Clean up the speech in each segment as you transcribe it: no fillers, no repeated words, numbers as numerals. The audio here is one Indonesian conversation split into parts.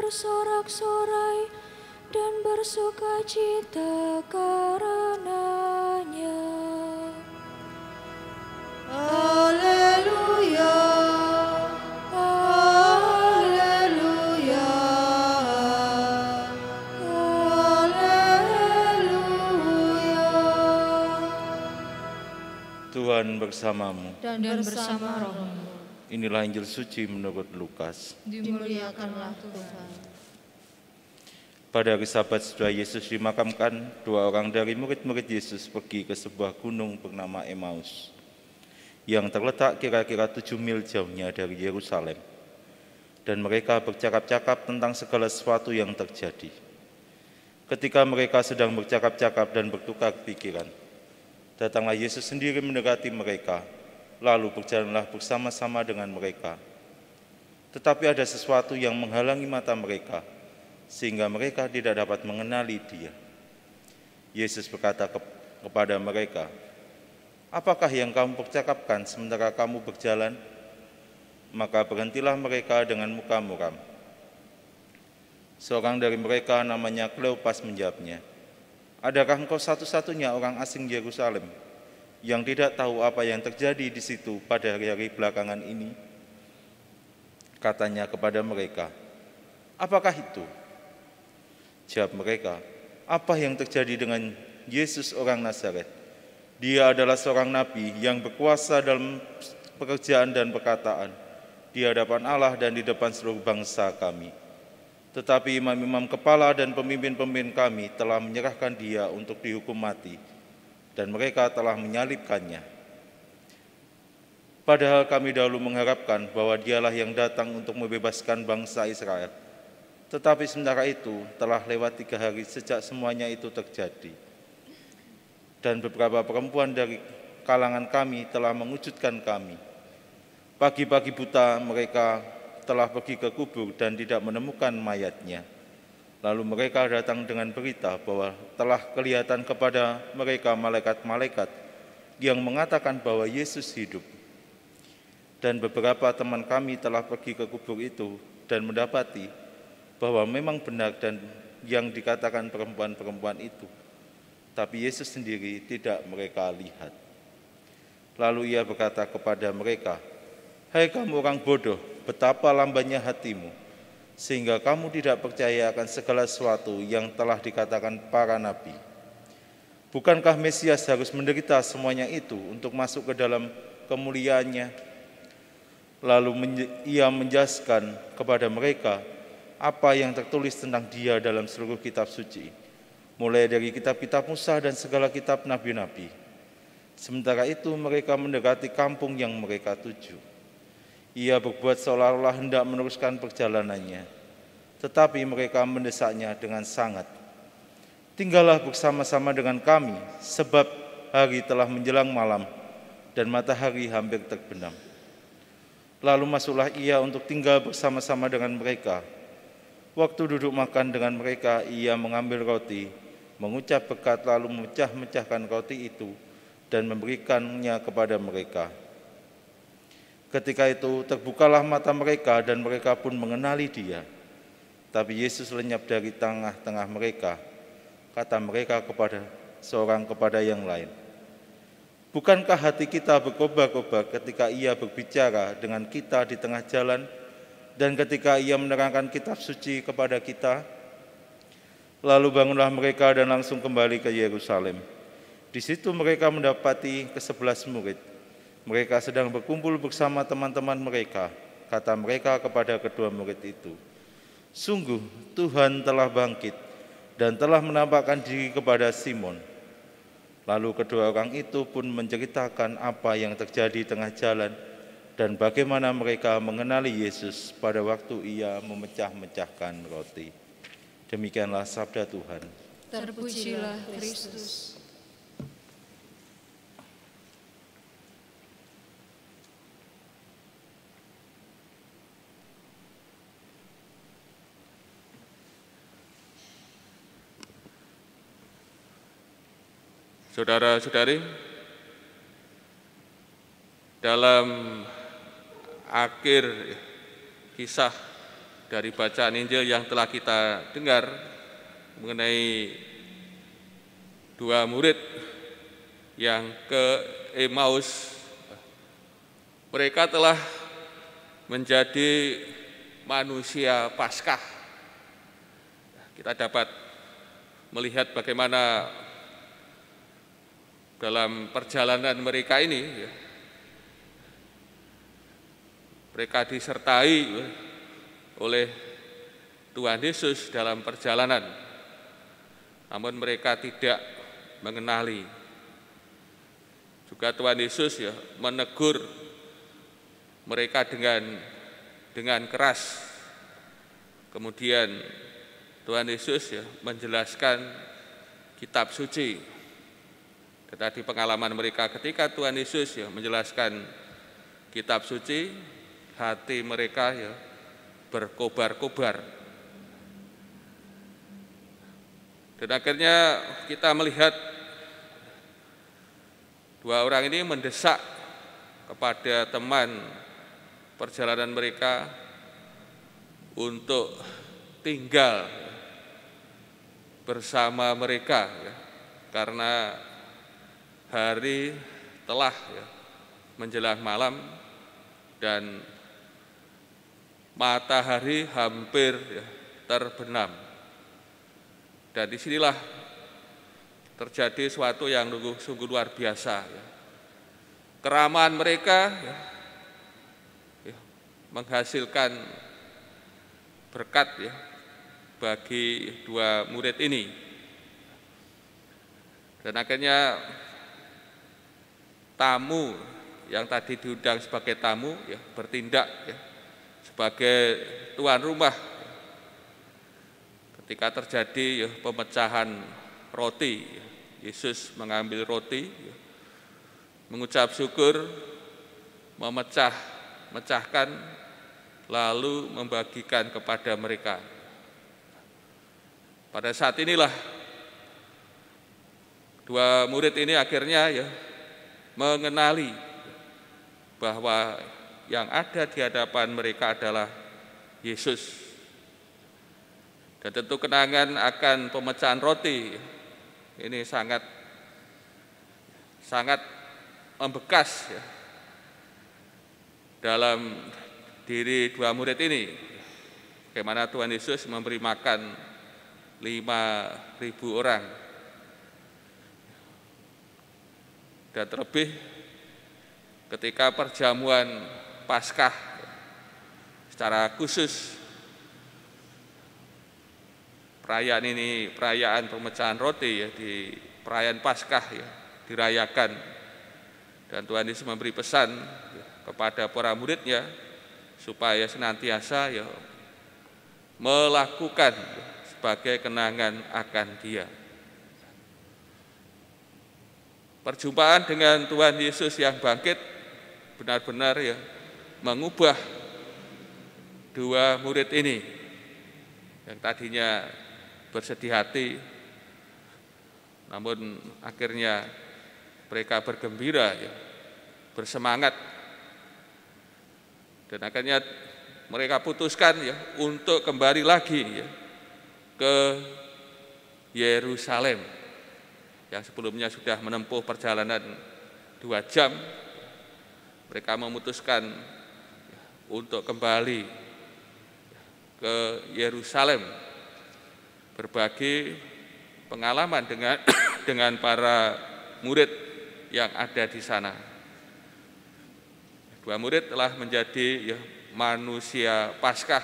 bersorak-sorai dan bersukacita karenanya. Haleluya, haleluya, haleluya. Tuhan bersamamu. Dan bersama rohmu. Inilah Injil suci menurut Lukas. Dimuliakanlah Tuhan. Pada hari Sabat setelah Yesus dimakamkan, 2 orang dari murid-murid Yesus pergi ke sebuah gunung bernama Emmaus, yang terletak kira-kira 7 mil jauhnya dari Yerusalem. Dan mereka bercakap-cakap tentang segala sesuatu yang terjadi. Ketika mereka sedang bercakap-cakap dan bertukar pikiran, datanglah Yesus sendiri mendekati mereka, lalu berjalanlah bersama-sama dengan mereka. Tetapi ada sesuatu yang menghalangi mata mereka, sehingga mereka tidak dapat mengenali Dia. Yesus berkata kepada mereka, "Apakah yang kamu percakapkan sementara kamu berjalan?" Maka berhentilah mereka dengan muka muram. Seorang dari mereka namanya Kleopas menjawabnya, "Adakah engkau satu-satunya orang asing Yerusalem yang tidak tahu apa yang terjadi di situ pada hari-hari belakangan ini?" Katanya kepada mereka, "Apakah itu?" Jawab mereka, "Apa yang terjadi dengan Yesus orang Nazaret? Dia adalah seorang nabi yang berkuasa dalam pekerjaan dan perkataan di hadapan Allah dan di depan seluruh bangsa kami. Tetapi imam-imam kepala dan pemimpin-pemimpin kami telah menyerahkan dia untuk dihukum mati, dan mereka telah menyalibkannya. Padahal kami dahulu mengharapkan bahwa dialah yang datang untuk membebaskan bangsa Israel. Tetapi sementara itu telah lewat 3 hari sejak semuanya itu terjadi. Dan beberapa perempuan dari kalangan kami telah mengujudkan kami. Pagi-pagi buta mereka telah pergi ke kubur dan tidak menemukan mayatnya. Lalu mereka datang dengan berita bahwa telah kelihatan kepada mereka malaikat-malaikat yang mengatakan bahwa Yesus hidup. Dan beberapa teman kami telah pergi ke kubur itu dan mendapati bahwa memang benar dan yang dikatakan perempuan-perempuan itu. Tapi Yesus sendiri tidak mereka lihat. Lalu ia berkata kepada mereka, "Hai kamu orang bodoh, betapa lambannya hatimu, sehingga kamu tidak percaya akan segala sesuatu yang telah dikatakan para nabi. Bukankah Mesias harus menderita semuanya itu untuk masuk ke dalam kemuliaannya?" Lalu ia menjelaskan kepada mereka apa yang tertulis tentang Dia dalam seluruh kitab suci, mulai dari kitab-kitab Musa dan segala kitab nabi-nabi. Sementara itu mereka mendekati kampung yang mereka tuju. Ia berbuat seolah-olah hendak meneruskan perjalanannya, tetapi mereka mendesaknya dengan sangat. "Tinggallah bersama-sama dengan kami, sebab hari telah menjelang malam dan matahari hampir terbenam." Lalu masuklah ia untuk tinggal bersama-sama dengan mereka. Waktu duduk makan dengan mereka, ia mengambil roti, mengucap berkat, lalu memecah-mecahkan roti itu dan memberikannya kepada mereka. Ketika itu terbukalah mata mereka dan mereka pun mengenali Dia. Tapi Yesus lenyap dari tengah-tengah mereka. Kata mereka seorang kepada yang lain, "Bukankah hati kita berkobar-kobar ketika Ia berbicara dengan kita di tengah jalan dan ketika Ia menerangkan kitab suci kepada kita?" Lalu bangunlah mereka dan langsung kembali ke Yerusalem. Di situ mereka mendapati ke-11 murid. Mereka sedang berkumpul bersama teman-teman mereka. Kata mereka kepada kedua murid itu, "Sungguh Tuhan telah bangkit dan telah menampakkan diri kepada Simon." Lalu kedua orang itu pun menceritakan apa yang terjadi di tengah jalan dan bagaimana mereka mengenali Yesus pada waktu Ia memecah-mecahkan roti. Demikianlah sabda Tuhan. Terpujilah Kristus. Saudara-saudari, dalam akhir kisah dari bacaan Injil yang telah kita dengar mengenai dua murid yang ke Emmaus. Mereka telah menjadi manusia Paskah. Kita dapat melihat bagaimana dalam perjalanan mereka ini mereka disertai oleh Tuhan Yesus dalam perjalanan, namun mereka tidak mengenali. Juga Tuhan Yesus menegur mereka dengan keras. Kemudian Tuhan Yesus menjelaskan kitab suci. Tadi pengalaman mereka ketika Tuhan Yesus menjelaskan kitab suci, hati mereka berkobar-kobar. Dan akhirnya kita melihat dua orang ini mendesak kepada teman perjalanan mereka untuk tinggal bersama mereka, karena hari telah menjelang malam dan matahari hampir terbenam. Dan disinilah terjadi sesuatu yang sungguh luar biasa. Keramahan mereka menghasilkan berkat bagi dua murid ini. Dan akhirnya tamu yang tadi diundang sebagai tamu bertindak sebagai tuan rumah ketika terjadi pemecahan roti. Yesus mengambil roti, mengucap syukur, memecahkan, lalu membagikan kepada mereka. Pada saat inilah dua murid ini akhirnya mengenali bahwa yang ada di hadapan mereka adalah Yesus. Dan tentu kenangan akan pemecahan roti ini sangat membekas dalam diri dua murid ini. Bagaimana Tuhan Yesus memberi makan 5.000 orang. Dan terlebih ketika perjamuan Paskah secara khusus, perayaan ini perayaan pemecahan roti di perayaan Paskah dirayakan, dan Tuhan Yesus memberi pesan kepada para muridnya supaya senantiasa melakukan sebagai kenangan akan Dia. Perjumpaan dengan Tuhan Yesus yang bangkit benar-benar mengubah dua murid ini yang tadinya bersedih hati, namun akhirnya mereka bergembira, bersemangat, dan akhirnya mereka putuskan untuk kembali lagi ke Yerusalem yang sebelumnya sudah menempuh perjalanan 2 jam. Mereka memutuskan untuk kembali ke Yerusalem, berbagi pengalaman dengan para murid yang ada di sana. Dua murid telah menjadi manusia Paskah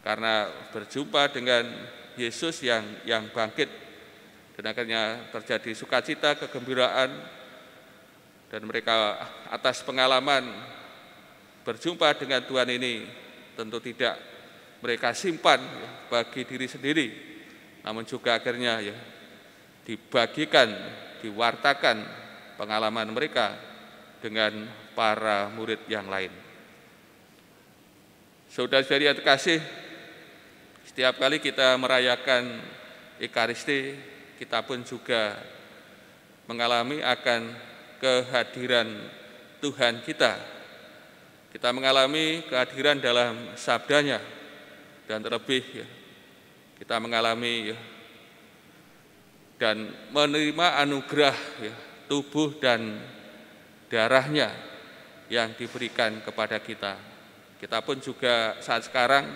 karena berjumpa dengan Yesus yang bangkit, dan akhirnya terjadi sukacita, kegembiraan, dan mereka atas pengalaman berjumpa dengan Tuhan ini tentu tidak mereka simpan bagi diri sendiri, namun juga akhirnya dibagikan, diwartakan pengalaman mereka dengan para murid yang lain. Saudara-saudari yang terkasih, setiap kali kita merayakan Ekaristi, kita pun juga mengalami akan kehadiran Tuhan kita. Kita mengalami kehadiran dalam sabdanya, dan terlebih ya, kita mengalami ya, dan menerima anugerah ya, tubuh dan darahnya yang diberikan kepada kita. Kita pun juga saat sekarang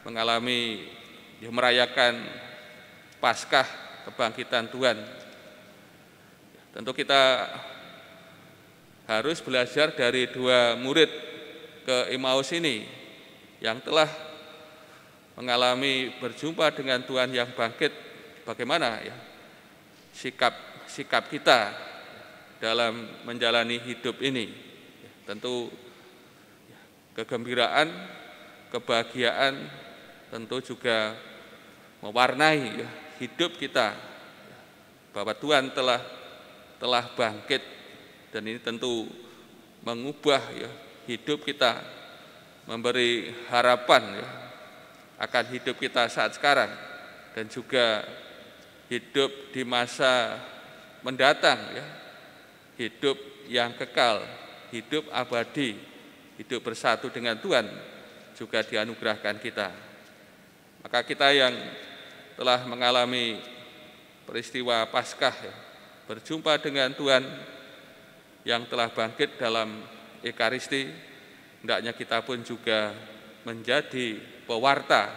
mengalami ya, merayakan Paskah kebangkitan Tuhan. Tentu kita harus belajar dari dua murid ke Emmaus ini yang telah mengalami berjumpa dengan Tuhan yang bangkit. Bagaimana ya sikap kita dalam menjalani hidup ini? Tentu kegembiraan, kebahagiaan tentu juga mewarnai ya, hidup kita bahwa Tuhan telah bangkit, dan ini tentu mengubah ya, hidup kita, memberi harapan ya, akan hidup kita saat sekarang dan juga hidup di masa mendatang ya, hidup yang kekal, hidup abadi, hidup bersatu dengan Tuhan juga dianugerahkan kita. Maka kita yang telah mengalami peristiwa Paskah ya, berjumpa dengan Tuhan yang telah bangkit dalam Ekaristi, hendaknya kita pun juga menjadi pewarta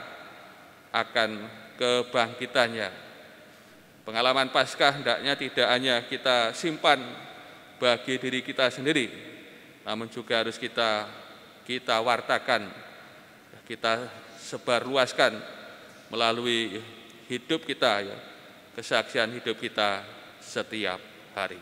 akan kebangkitannya. Pengalaman Paskah hendaknya tidak hanya kita simpan bagi diri kita sendiri, namun juga harus kita wartakan, kita sebarluaskan melalui hidup kita, ya, kesaksian hidup kita setiap hari.